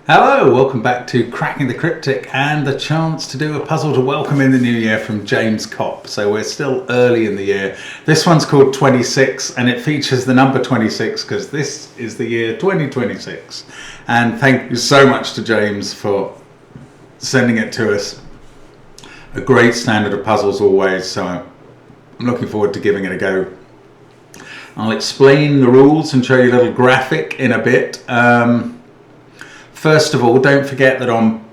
Hello, welcome back to Cracking the Cryptic and the chance to do a puzzle to welcome in the new year from James Kopp. So we're still early in the year. This one's called 26 and it features the number 26 because this is the year 2026. And thank you so much to James for sending it to us. A great standard of puzzles always, so I'm looking forward to giving it a go. I'll explain the rules and show you a little graphic in a bit. First of all, don't forget that on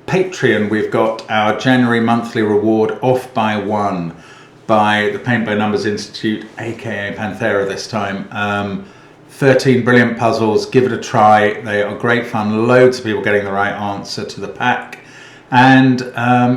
Patreon we've got our January monthly reward off by one by the Paint by Numbers Institute, aka Panthera this time. 13 brilliant puzzles, give it a try. They are great fun, loads of people getting the right answer to the pack. And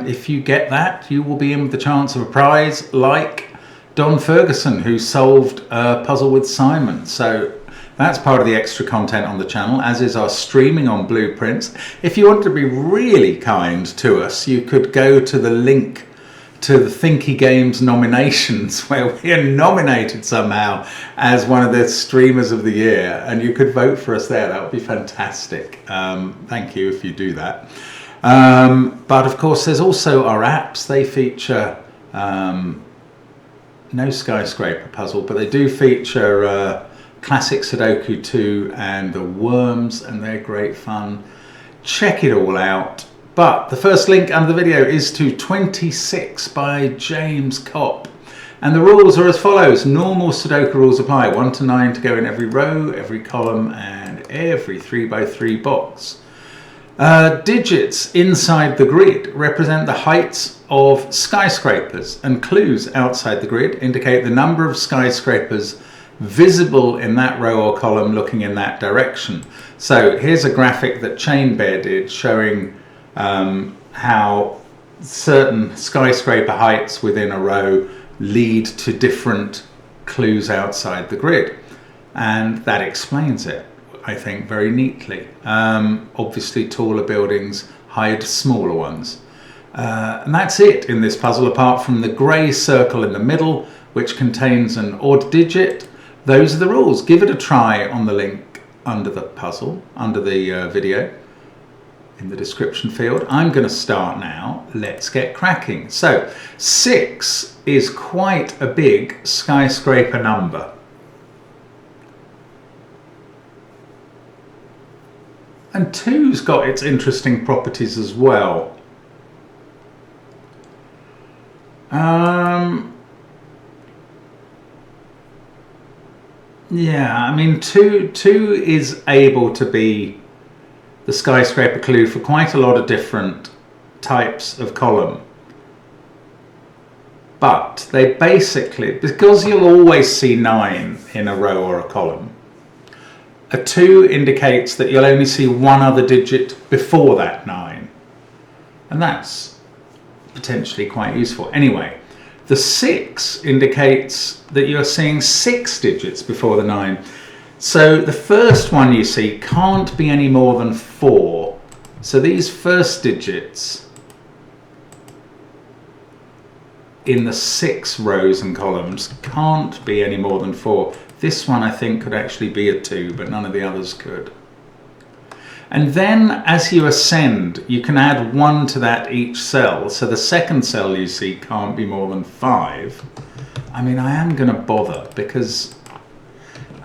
if you get that, you will be in with the chance of a prize like Don Ferguson, who solved a puzzle with Simon. So that's part of the extra content on the channel, as is our streaming on Blueprints. If you want to be really kind to us, you could go to the link to the Thinky Games nominations, where we are nominated somehow as one of the streamers of the year, and you could vote for us there. That would be fantastic. Thank you if you do that. But of course, there's also our apps. They feature no skyscraper puzzle, but they do feature Classic Sudoku 2 and the Worms, and they're great fun. Check it all out. But the first link under the video is to 26 by James Kopp. And the rules are as follows. Normal Sudoku rules apply. 1 to 9 to go in every row, every column, and every 3x3 box. Digits inside the grid represent the heights of skyscrapers, and clues outside the grid indicate the number of skyscrapers visible in that row or column looking in that direction. So here's a graphic that Chain Bear did showing how certain skyscraper heights within a row lead to different clues outside the grid, and that explains it, I think, very neatly. Obviously taller buildings hide smaller ones. And that's it in this puzzle, apart from the grey circle in the middle, which contains an odd digit. Those are the rules. Give it a try on the link under the puzzle, under the video, in the description field. I'm going to start now. Let's get cracking. So 6 is quite a big skyscraper number. And 2's got its interesting properties as well. Yeah, I mean, 2 is able to be the skyscraper clue for quite a lot of different types of column. But they basically, because you'll always see 9 in a row or a column, a 2 indicates that you'll only see one other digit before that 9. And that's potentially quite useful. Anyway, the 6 indicates that you're seeing 6 digits before the 9. So the first one you see can't be any more than 4. So these first digits in the 6 rows and columns can't be any more than 4. This one I think could actually be a 2, but none of the others could. And then as you ascend, you can add 1 to that each cell. So the second cell you see can't be more than 5. I mean, I am going to bother because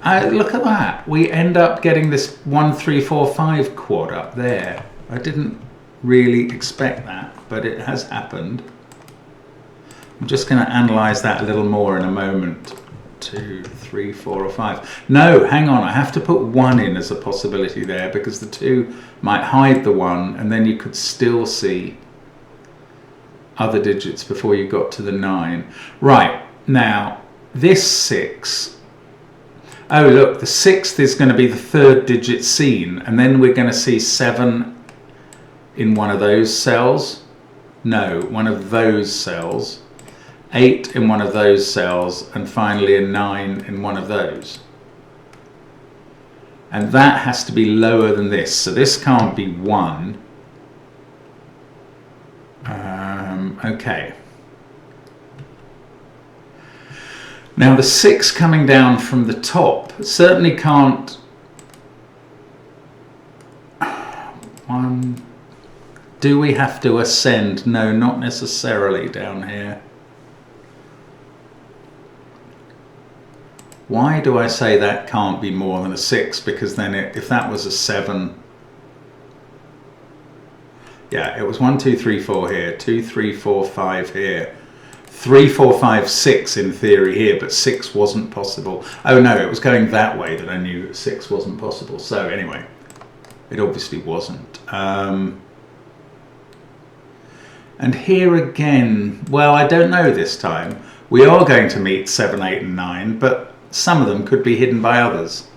look at that. We end up getting this 1, 3, 4, 5 quad up there. I didn't really expect that, but it has happened. I'm just going to analyze that a little more in a moment. 2, 3, 4 or 5. No, hang on, I have to put 1 in as a possibility there because the 2 might hide the 1 and then you could still see other digits before you got to the 9. Right, now this 6, oh look, the 6th is going to be the 3rd digit seen, and then we're going to see 7 in one of those cells. No, one of those cells. 8 in one of those cells, and finally a 9 in one of those. And that has to be lower than this, so this can't be 1. Okay. Now the 6 coming down from the top certainly can't 1. Do we have to ascend? No, not necessarily down here. Why do I say that can't be more than a 6? Because then if that was a 7, yeah, it was 1, 2, 3, 4 here, 2, 3, 4, 5 here, 3, 4, 5, 6 in theory here, but 6 wasn't possible. Oh no, it was going that way that I knew 6 wasn't possible. So anyway, it obviously wasn't. And here again, well, I don't know this time. We are going to meet 7, 8 and 9, but some of them could be hidden by others.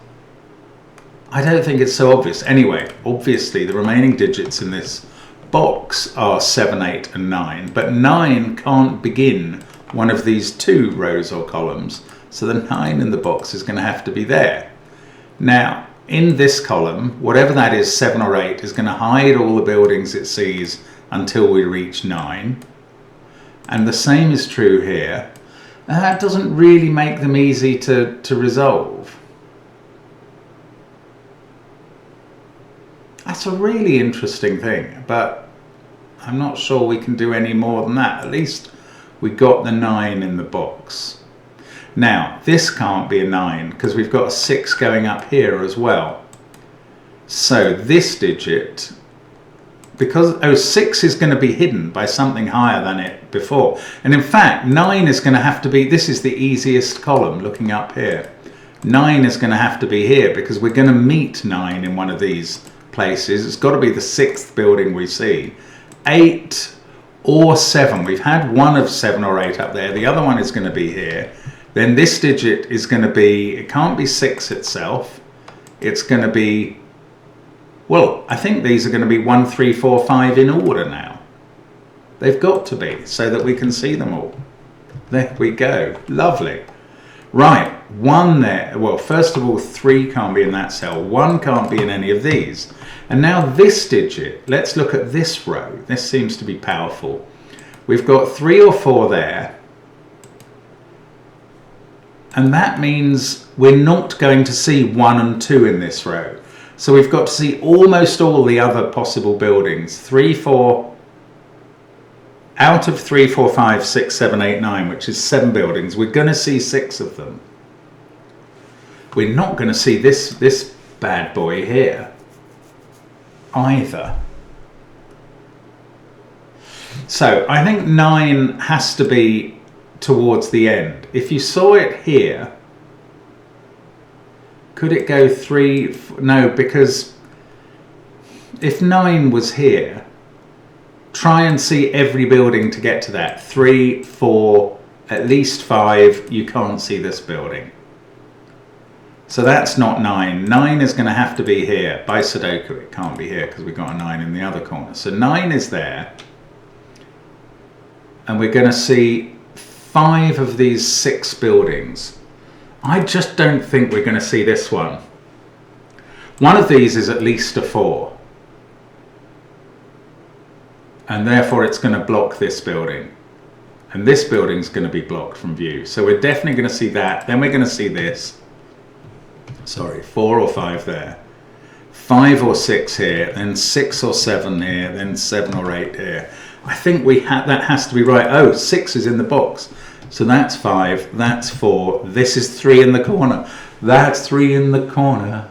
I don't think it's so obvious. Anyway, obviously the remaining digits in this box are 7, 8 and 9, but 9 can't begin one of these 2 rows or columns, so the 9 in the box is going to have to be there. Now, in this column, whatever that is, 7 or 8, is going to hide all the buildings it sees until we reach 9. And the same is true here. That doesn't really make them easy to resolve. That's a really interesting thing, but I'm not sure we can do any more than that. At least we got the 9 in the box. Now, this can't be a 9 because we've got a 6 going up here as well. So this digit, because 6 is going to be hidden by something higher than it before. And in fact, 9 is going to have to be, this is the easiest column looking up here. 9 is going to have to be here because we're going to meet 9 in one of these places. It's got to be the 6th building we see. 8 or 7. We've had one of 7 or 8 up there. The other one is going to be here. Then this digit is going to be, it can't be 6 itself. It's going to be, well, I think these are going to be 1, 3, 4, 5 in order now. They've got to be, so that we can see them all. There we go. Lovely. Right, 1 there. Well, first of all, 3 can't be in that cell. 1 can't be in any of these. And now this digit, let's look at this row. This seems to be powerful. We've got 3 or 4 there. And that means we're not going to see 1 and 2 in this row. So we've got to see almost all the other possible buildings. 3, 4, out of 3, 4, 5, 6, 7, 8, 9, which is 7 buildings, we're going to see 6 of them. We're not going to see this bad boy here either. So I think 9 has to be towards the end. If you saw it here, could it go 3? No, because if 9 was here, try and see every building to get to that. 3, 4, at least 5, you can't see this building. So that's not 9. 9 is going to have to be here. By Sudoku, it can't be here because we've got a 9 in the other corner. So 9 is there. And we're going to see 5 of these 6 buildings. I just don't think we're going to see this one. One of these is at least a 4. And therefore it's going to block this building. And this building's going to be blocked from view. So we're definitely going to see that. Then we're going to see this. Sorry, 4 or 5 there. 5 or 6 here. Then 6 or 7 here. Then 7 or 8 here. I think that has to be right. Oh, 6 is in the box. So that's 5, that's 4, this is 3 in the corner, that's 3 in the corner,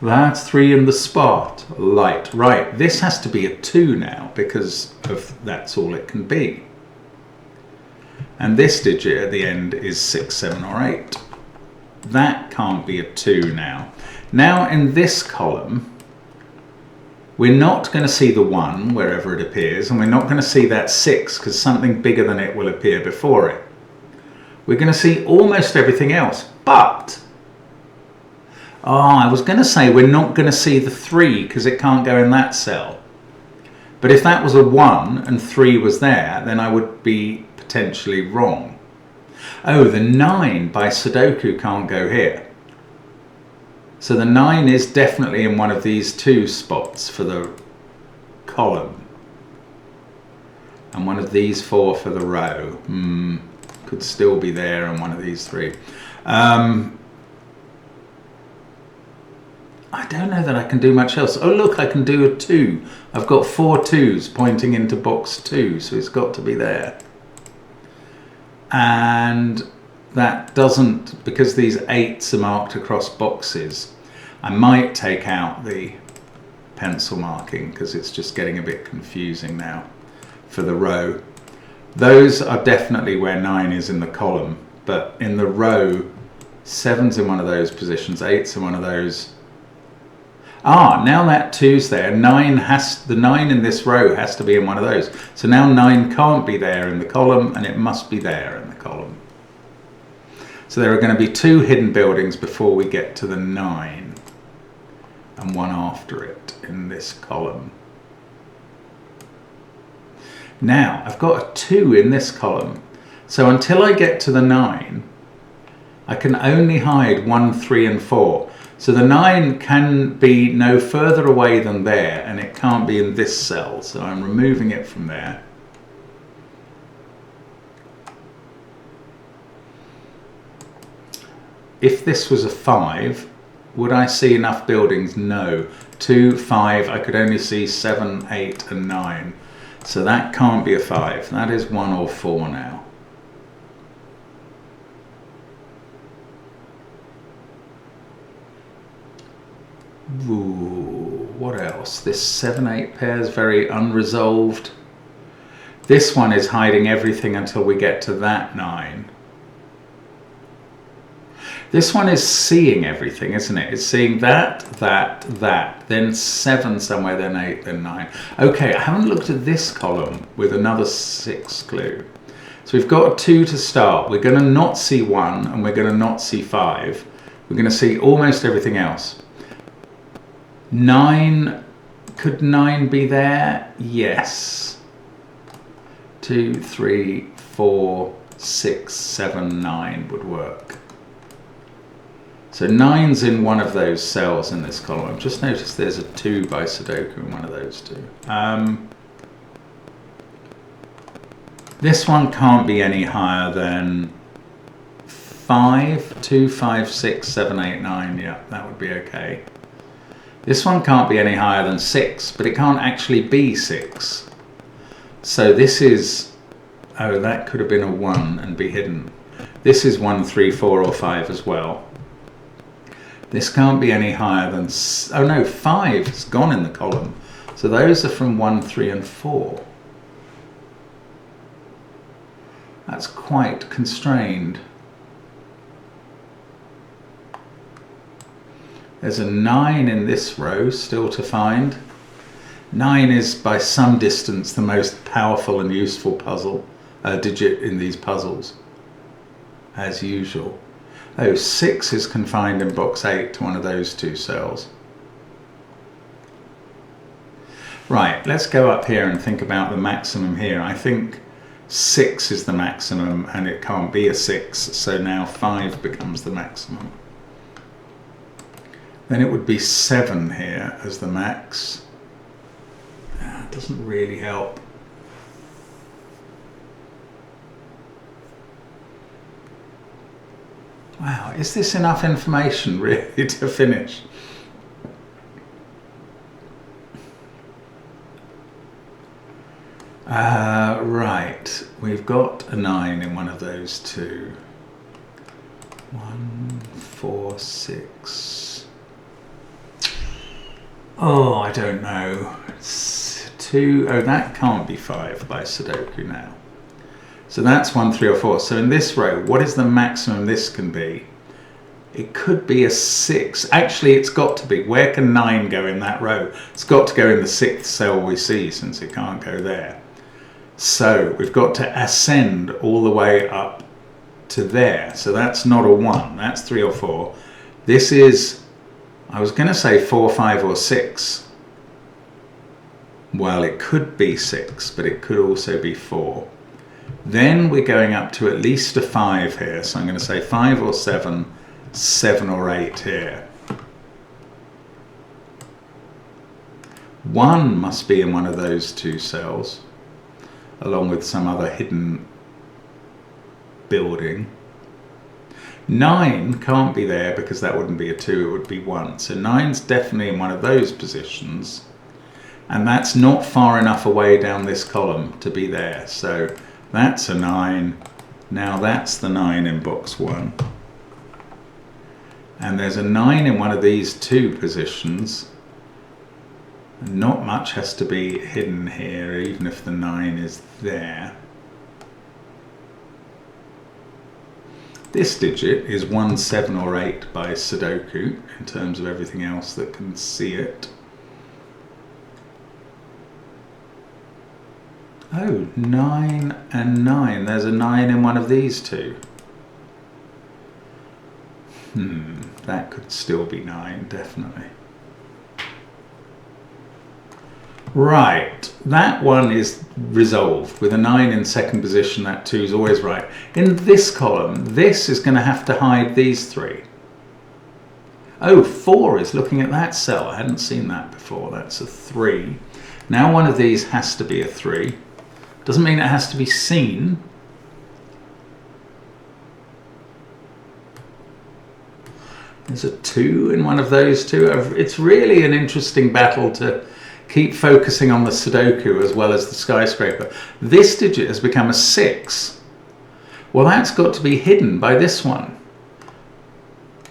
that's 3 in the spot, light. Right, this has to be a 2 now because of that's all it can be. And this digit at the end is 6, 7 or 8. That can't be a 2 now. Now in this column, we're not going to see the 1 wherever it appears, and we're not going to see that 6 because something bigger than it will appear before it. We're going to see almost everything else, but I was going to say we're not going to see the 3 because it can't go in that cell. But if that was a 1 and 3 was there, then I would be potentially wrong. Oh, the 9 by Sudoku can't go here. So the 9 is definitely in one of these 2 spots for the column. And one of these 4 for the row. Could still be there on one of these 3. I don't know that I can do much else. Oh look, I can do a 2. I've got 4 2s pointing into box 2, so it's got to be there. And that doesn't, because these 8s are marked across boxes, I might take out the pencil marking because it's just getting a bit confusing now for the row. Those are definitely where 9 is in the column, but in the row, 7's in one of those positions, 8's in one of those. Ah, now that 2's there, the 9 in this row has to be in one of those. So now 9 can't be there in the column, and it must be there in the column. So there are going to be 2 hidden buildings before we get to the 9, and one after it in this column. Now, I've got a 2 in this column, so until I get to the 9, I can only hide 1, 3, and 4. So the 9 can be no further away than there, and it can't be in this cell, so I'm removing it from there. If this was a 5, would I see enough buildings? No. 2, 5, I could only see 7, 8, and 9. So that can't be a 5. That is 1 or 4 now. Ooh, what else? This 7, 8 pair is very unresolved. This one is hiding everything until we get to that 9. This one is seeing everything, isn't it? It's seeing that, then 7 somewhere, then 8, then 9. Okay, I haven't looked at this column with another 6 clue. So we've got a 2 to start. We're going to not see 1, and we're going to not see 5. We're going to see almost everything else. 9, could 9 be there? Yes. 2, 3, 4, 6, 7, 9 would work. So 9's in one of those cells in this column. I've just noticed there's a 2 by Sudoku in one of those 2. This one can't be any higher than 5, 2, 5, 6, 7, 8, 9. Yeah, that would be okay. This one can't be any higher than 6, but it can't actually be 6. So this is, oh, that could have been a 1 and be hidden. This is 1, 3, 4, or 5 as well. This can't be any higher than, oh no, 5 has gone in the column. So those are from 1, 3, and 4. That's quite constrained. There's a 9 in this row still to find. 9 is by some distance the most powerful and useful digit in these puzzles, as usual. Oh, 6 is confined in box 8 to one of those 2 cells. Right, let's go up here and think about the maximum here. I think 6 is the maximum, and it can't be a 6, so now 5 becomes the maximum. Then it would be 7 here as the max. That doesn't really help. Wow, is this enough information really to finish? Right, we've got a 9 in one of those 2. 1, 4, 6. Oh, I don't know. It's 2. Oh, that can't be 5 by Sudoku now. So that's 1, 3, or 4. So in this row, what is the maximum this can be? It could be a 6. Actually, it's got to be. Where can 9 go in that row? It's got to go in the 6th cell we see, since it can't go there. So we've got to ascend all the way up to there. So that's not a 1. That's 3 or 4. This is, I was going to say 4, 5, or 6. Well, it could be 6, but it could also be 4. Then we're going up to at least a 5 here. So I'm going to say 5 or 7, 7 or 8 here. 1 must be in one of those 2 cells, along with some other hidden building. 9 can't be there because that wouldn't be a 2, it would be 1. So 9's definitely in one of those positions. And that's not far enough away down this column to be there. So that's a 9. Now that's the 9 in box 1. And there's a 9 in one of these 2 positions. Not much has to be hidden here, even if the 9 is there. This digit is 1, 7 or 8 by Sudoku in terms of everything else that can see it. Oh, 9 and 9. There's a 9 in one of these 2. That could still be 9, definitely. Right, that one is resolved. With a 9 in second position, that 2 is always right. In this column, this is going to have to hide these 3. Oh, 4 is looking at that cell. I hadn't seen that before. That's a 3. Now one of these has to be a 3. Doesn't mean it has to be seen. There's a 2 in one of those 2. It's really an interesting battle to keep focusing on the Sudoku as well as the skyscraper. This digit has become a 6. Well, that's got to be hidden by this one,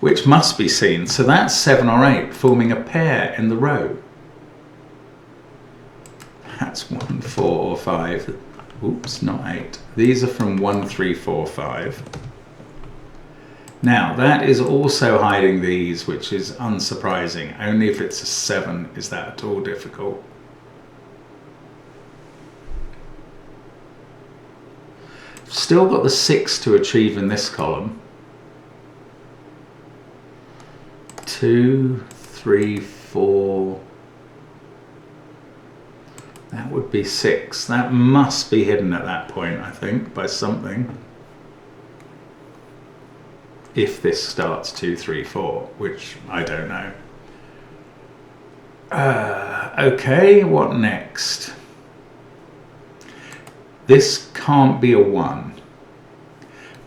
which must be seen. So that's 7 or 8, forming a pair in the row. That's 1, 4 or 5. Oops, not 8. These are from 1, 3, 4, 5. Now, that is also hiding these, which is unsurprising. Only if it's a 7 is that at all difficult. Still got the 6 to achieve in this column. 2, 3, 4. That would be 6. That must be hidden at that point, I think, by something. If this starts 2, 3, 4, which I don't know. Okay, what next? This can't be a 1,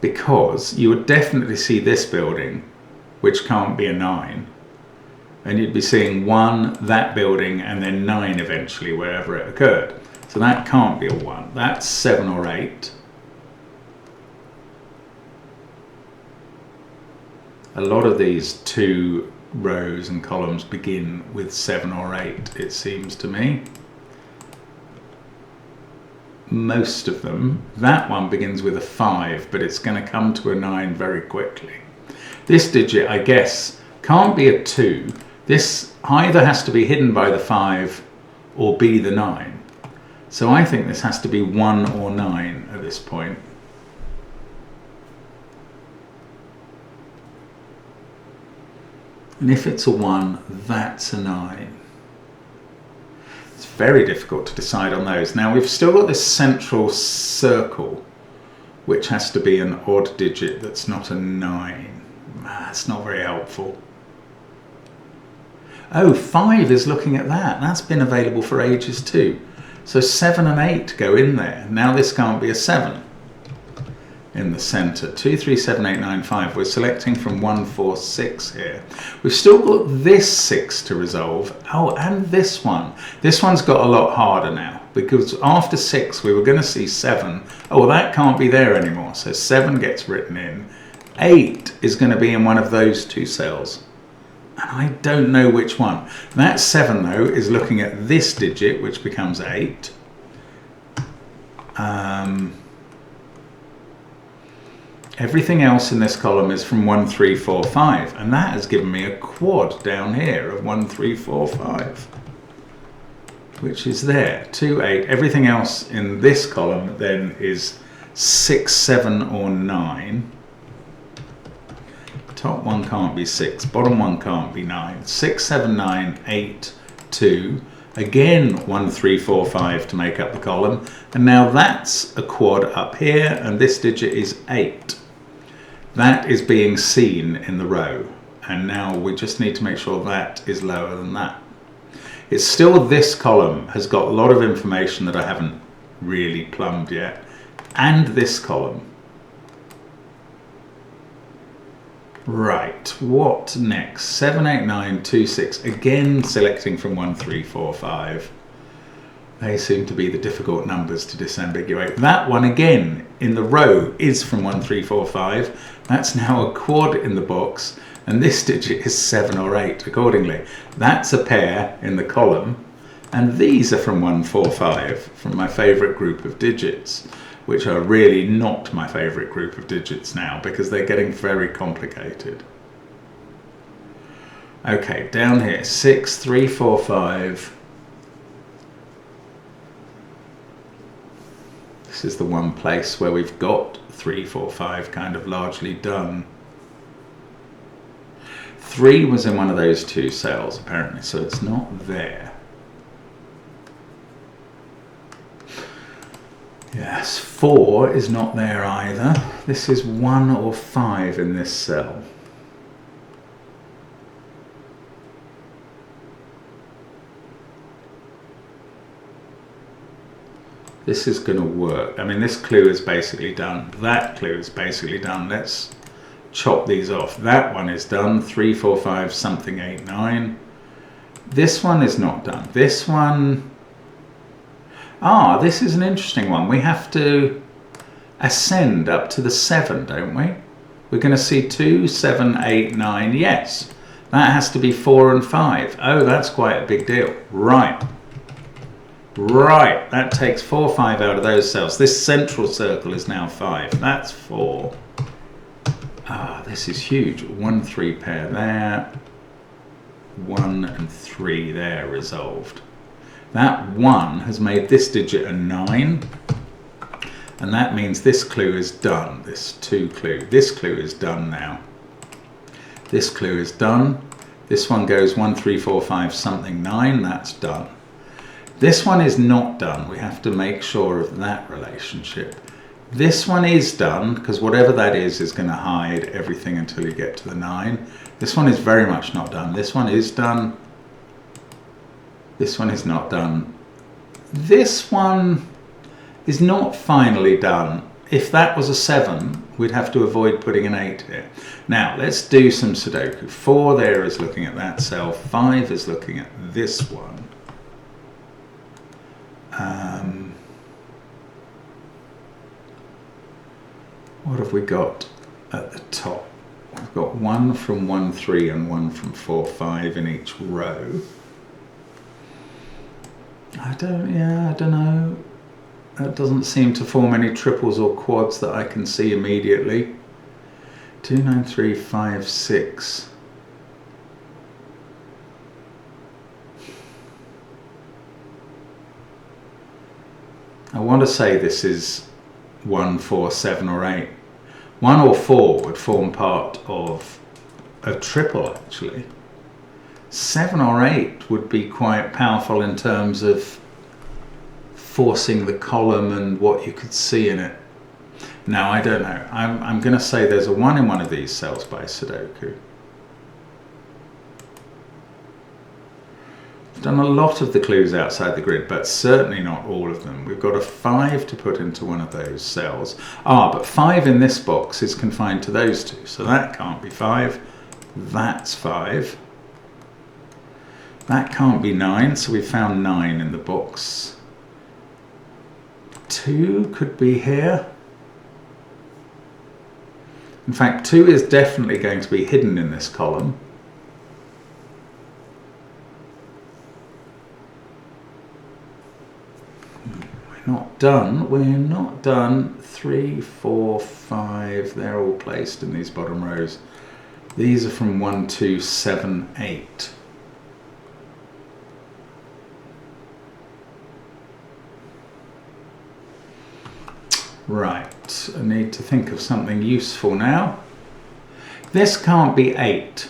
because you would definitely see this building, which can't be a 9. And you'd be seeing 1, that building, and then 9 eventually, wherever it occurred. So that can't be a 1. That's 7 or 8. A lot of these 2 rows and columns begin with 7 or 8, it seems to me. Most of them. That one begins with a 5, but it's going to come to a 9 very quickly. This digit, I guess, can't be a 2. This either has to be hidden by the 5 or be the 9. So I think this has to be 1 or 9 at this point. And if it's a 1, that's a 9. It's very difficult to decide on those. Now we've still got this central circle, which has to be an odd digit that's not a 9. That's not very helpful. Oh, 5 is looking at that. That's been available for ages too. So 7 and 8 go in there. Now this can't be a 7 in the center. 2, 3, 7, 8, 9, 5. We're selecting from 1, 4, 6 here. We've still got this 6 to resolve. Oh, and this one. This one's got a lot harder now, because after 6 we were going to see 7. Oh, well, that can't be there anymore. So 7 gets written in. 8 is going to be in one of those 2 cells. And I don't know which one. That 7, though, is looking at this digit, which becomes 8. Everything else in this column is from 1, 3, 4, 5. And that has given me a quad down here of 1, 3, 4, 5. Which is there. 2, 8. Everything else in this column then is 6, 7 or 9. Top one can't be 6, bottom one can't be 9. 6, 7, 9, 8, 2. Again, 1, 3, 4, 5 to make up the column. And now that's a quad up here, and this digit is 8. That is being seen in the row. And now we just need to make sure that is lower than that. It's still this column has got a lot of information that I haven't really plumbed yet. And this column. Right, what next? 7, 8, 9, 2, 6. Again, selecting from 1, 3, 4, 5. They seem to be the difficult numbers to disambiguate. That one again in the row is from 1, 3, 4, 5. That's now a quad in the box, and this digit is 7 or 8 accordingly. That's a pair in the column, and these are from 1, 4, 5, from my favourite group of digits, which are really not my favourite group of digits now because they're getting very complicated. Okay, down here, 6, 3, 4, 5. This is the one place where we've got 3, 4, 5 kind of largely done. 3 was in one of those 2 cells apparently, so it's not there. Yes, 4 is not there either. This is 1 or 5 in this cell. This is going to work. I mean, this clue is basically done. That clue is basically done. Let's chop these off. That one is done. 3, 4, 5, something, 8, 9. This one is not done. This one... Ah, this is an interesting one. We have to ascend up to the 7, don't we? We're going to see 2, 7, 8, 9. Yes, that has to be 4 and 5. Oh, that's quite a big deal. Right. Right, that takes 4, 5 out of those cells. This central circle is now 5. That's 4. Ah, this is huge. 1, 3 pair there. 1 and 3 there resolved. That 1 has made this digit a 9. And that means this clue is done. This 2 clue. This clue is done now. This clue is done. This one goes 1, 3, 4, 5, something, 9. That's done. This one is not done. We have to make sure of that relationship. This one is done because whatever that is going to hide everything until you get to the 9. This one is very much not done. This one is done. This one is not done. This one is not finally done. If that was a 7, we'd have to avoid putting an 8 here. Now, let's do some Sudoku. 4 there is looking at that cell. 5 is looking at this one. What have we got at the top? We've got 1 from 1, 3 and 1 from 4, 5 in each row. I don't know. That doesn't seem to form any triples or quads that I can see immediately. 2, 9, 3, 5, 6. I want to say this is 1, 4, 7 or 8. 1 or 4 would form part of a triple actually. 7 or 8 would be quite powerful in terms of forcing the column and what you could see in it. Now I don't know. I'm going to say there's a 1 in one of these cells by Sudoku. Done a lot of the clues outside the grid, but certainly not all of them. We've got a 5 to put into one of those cells. Ah, but 5 in this box is confined to those 2, so that can't be 5. That's 5. That can't be 9, so we found 9 in the box. 2 could be here. In fact, 2 is definitely going to be hidden in this column. Not done. We're not done. 3, 4, 5. They're all placed in these bottom rows. These are from 1, 2, 7, 8. Right. I need to think of something useful now. This can't be 8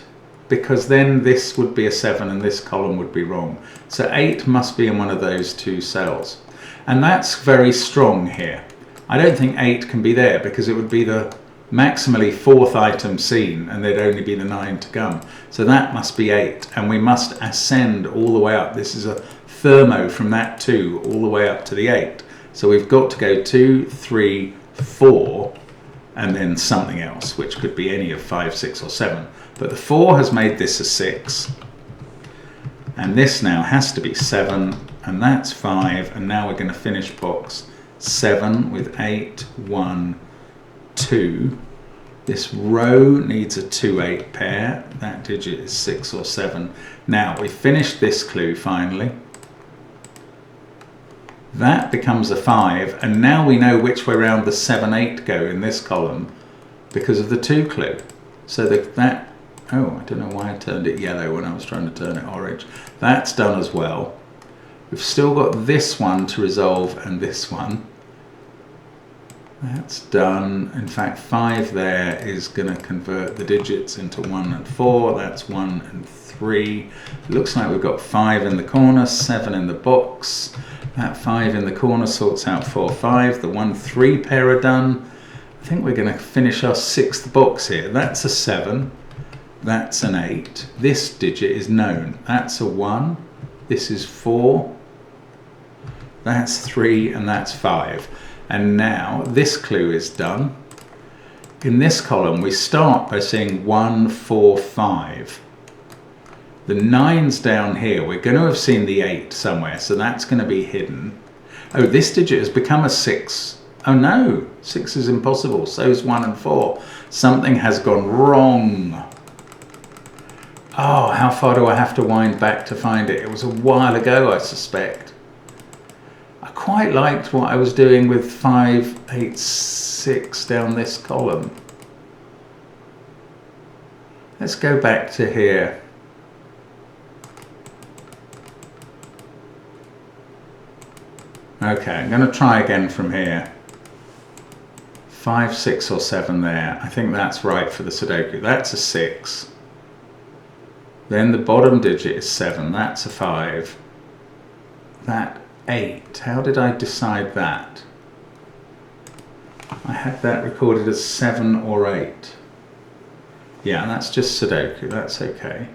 because then this would be a 7 and this column would be wrong. So 8 must be in one of those 2 cells. And that's very strong here. I don't think 8 can be there because it would be the maximally 4th item seen and there'd only be the 9 to come. So that must be 8 and we must ascend all the way up. This is a thermo from that 2 all the way up to the 8. So we've got to go 2, 3, 4 and then something else, which could be any of 5, 6 or 7. But the 4 has made this a 6, and this now has to be 7, and that's 5, and now we're going to finish box 7 with 8, 1, 2. This row needs a 2-8 pair. That digit is 6 or 7. Now we finished this clue finally. That becomes a 5, and now we know which way round the 7, 8 go in this column because of the 2 clue. So that oh, I don't know why I turned it yellow when I was trying to turn it orange. That's done as well. We've still got this one to resolve and this one. That's done. In fact, 5 there is going to convert the digits into 1 and 4. That's 1 and 3. It looks like we've got 5 in the corner, 7 in the box. That 5 in the corner sorts out 4, 5. The 1, 3 pair are done. I think we're going to finish our 6th box here. That's a 7. That's an 8. This digit is known. That's a 1. This is 4. That's 3, and that's 5. And now this clue is done. In this column we start by saying 1, 4, 5. The 9's down here. We're going to have seen the 8 somewhere, so that's going to be hidden. Oh, this digit has become a 6. Oh no, 6 is impossible. So is 1 and 4. Something has gone wrong. Oh, how far do I have to wind back to find it? It was a while ago, I suspect. I quite liked what I was doing with 5, 8, 6 down this column. Let's go back to here. Okay, I'm going to try again from here. 5, 6 or 7 there. I think that's right for the Sudoku. That's a 6. Then the bottom digit is 7. That's a 5. That 8. How did I decide that? I had that recorded as 7 or 8. Yeah, that's just Sudoku. That's okay.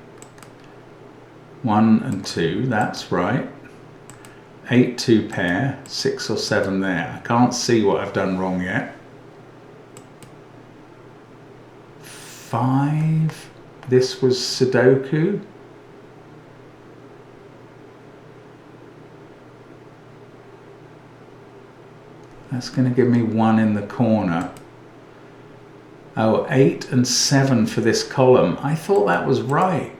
1 and 2. That's right. 8, 2 pair. 6 or 7 there. I can't see what I've done wrong yet. 5. This was Sudoku. That's going to give me 1 in the corner. Oh, 8 and 7 for this column. I thought that was right.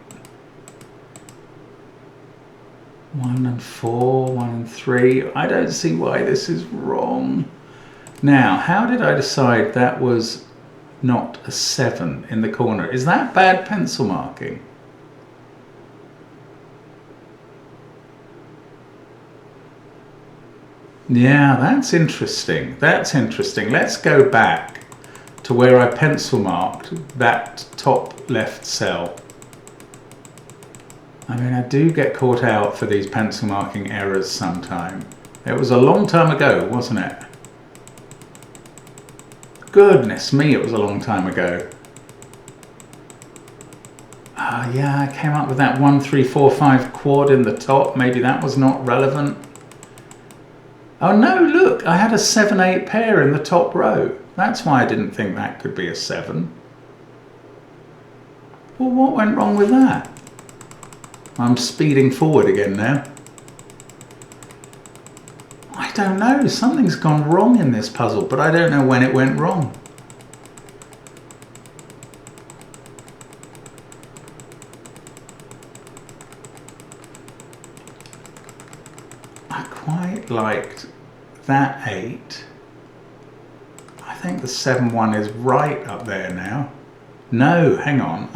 1 and 4, 1 and 3. I don't see why this is wrong. Now, how did I decide that was not a 7 in the corner? Is that bad pencil marking? Yeah, that's interesting. That's interesting. Let's go back to where I pencil marked that top left cell. I mean, I do get caught out for these pencil marking errors sometime. It was a long time ago, wasn't it? Goodness me, it was a long time ago. Yeah, I came up with that 1, 3, 4, 5 quad in the top. Maybe that was not relevant. Oh no, look, I had a 7, 8 pair in the top row. That's why I didn't think that could be a 7. Well, what went wrong with that? I'm speeding forward again now. I don't know, something's gone wrong in this puzzle, but I don't know when it went wrong. I quite liked that 8. I think the 7 one is right up there now. No, hang on,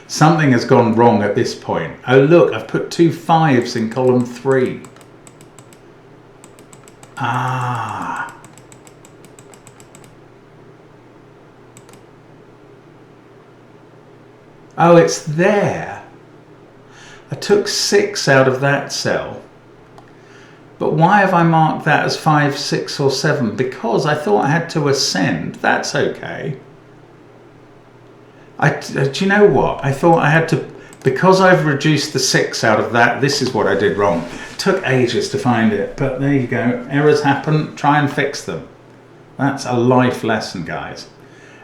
something has gone wrong at this point. Oh look, I've put 2 5s in column 3. Ah. Oh, it's there. I took 6 out of that cell. But why have I marked that as 5, 6 or 7? Because I thought I had to ascend. That's okay. Do you know what? I thought I had to, because I've reduced the 6 out of that, this is what I did wrong. It took ages to find it, but there you go. Errors happen, try and fix them. That's a life lesson, guys.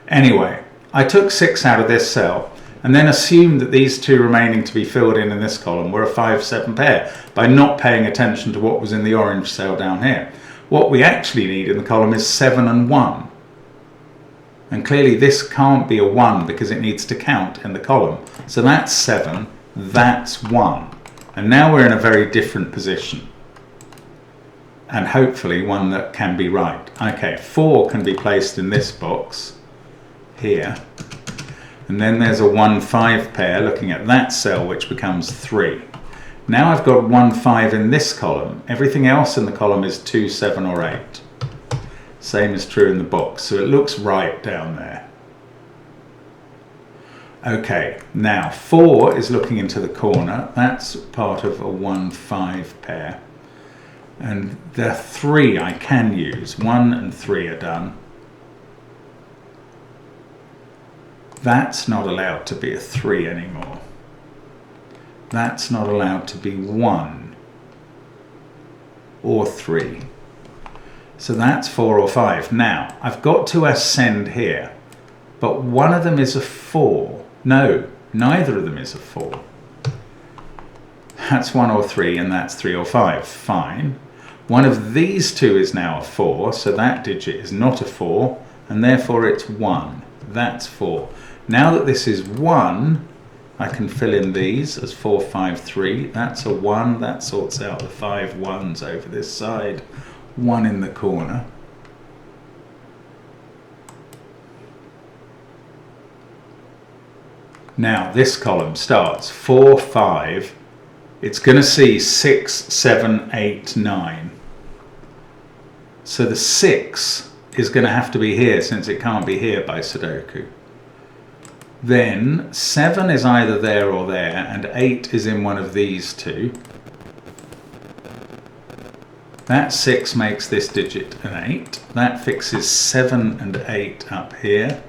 Anyway, I took 6 out of this cell and then assumed that these 2 remaining to be filled in this column were a 5-7 pair by not paying attention to what was in the orange cell down here. What we actually need in the column is 7 and 1. And clearly this can't be a 1 because it needs to count in the column. So that's 7, that's 1. And now we're in a very different position. And hopefully one that can be right. Okay, 4 can be placed in this box here. And then there's a 1-5 pair looking at that cell, which becomes 3. Now I've got 1-5 in this column. Everything else in the column is 2, 7 or 8. Same is true in the box, so it looks right down there. Okay, now 4 is looking into the corner. That's part of a 1-5 pair. And the 3 I can use. 1 and 3 are done. That's not allowed to be a 3 anymore. That's not allowed to be 1 or 3. So that's 4 or 5. Now, I've got to ascend here, but one of them is a 4. No, neither of them is a 4. That's 1 or 3, and that's 3 or 5. Fine. One of these 2 is now a 4, so that digit is not a 4, and therefore it's 1. That's 4. Now that this is 1, I can fill in these as 4, 5, 3. That's a 1. That sorts out the 5 1s over this side. 1 in the corner. Now this column starts 4, 5. It's going to see 6, 7, 8, 9. So the 6 is going to have to be here since it can't be here by Sudoku. Then 7 is either there or there, and 8 is in one of these 2. That 6 makes this digit an 8. That fixes 7 and 8 up here.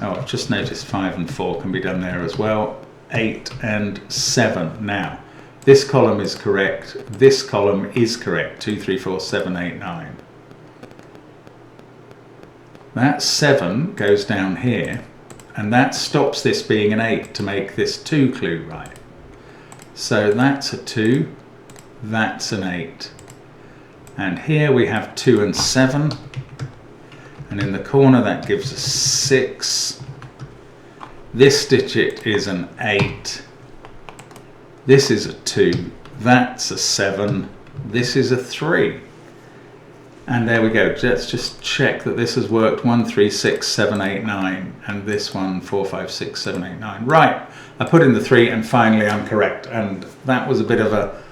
Oh, I've just noticed 5 and 4 can be done there as well. 8 and 7. Now, this column is correct. This column is correct. 2, 3, 4, 7, 8, 9. That 7 goes down here, and that stops this being an 8 to make this 2 clue right. So that's a 2, that's an 8. And here we have 2 and 7. And in the corner that gives us 6. This digit is an 8. This is a 2. That's a 7. This is a 3. And there we go. Let's just check that this has worked. 1, 3, 6, 7, 8, 9. And this one 4, 5, 6, 7, 8, 9. Right. I put in the 3 and finally I'm correct. And that was a bit of a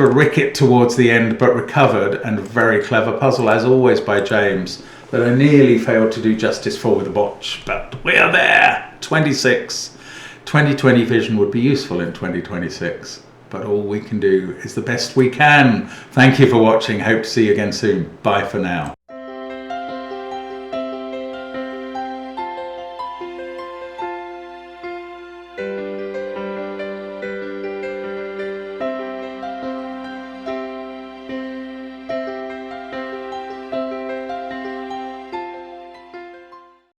ricket towards the end, but recovered, and a very clever puzzle, as always, by James, that I nearly failed to do justice for with a botch, but we are there. 26. 2020 vision would be useful in 2026, but all we can do is the best we can. Thank you for watching. Hope to see you again soon. Bye for now.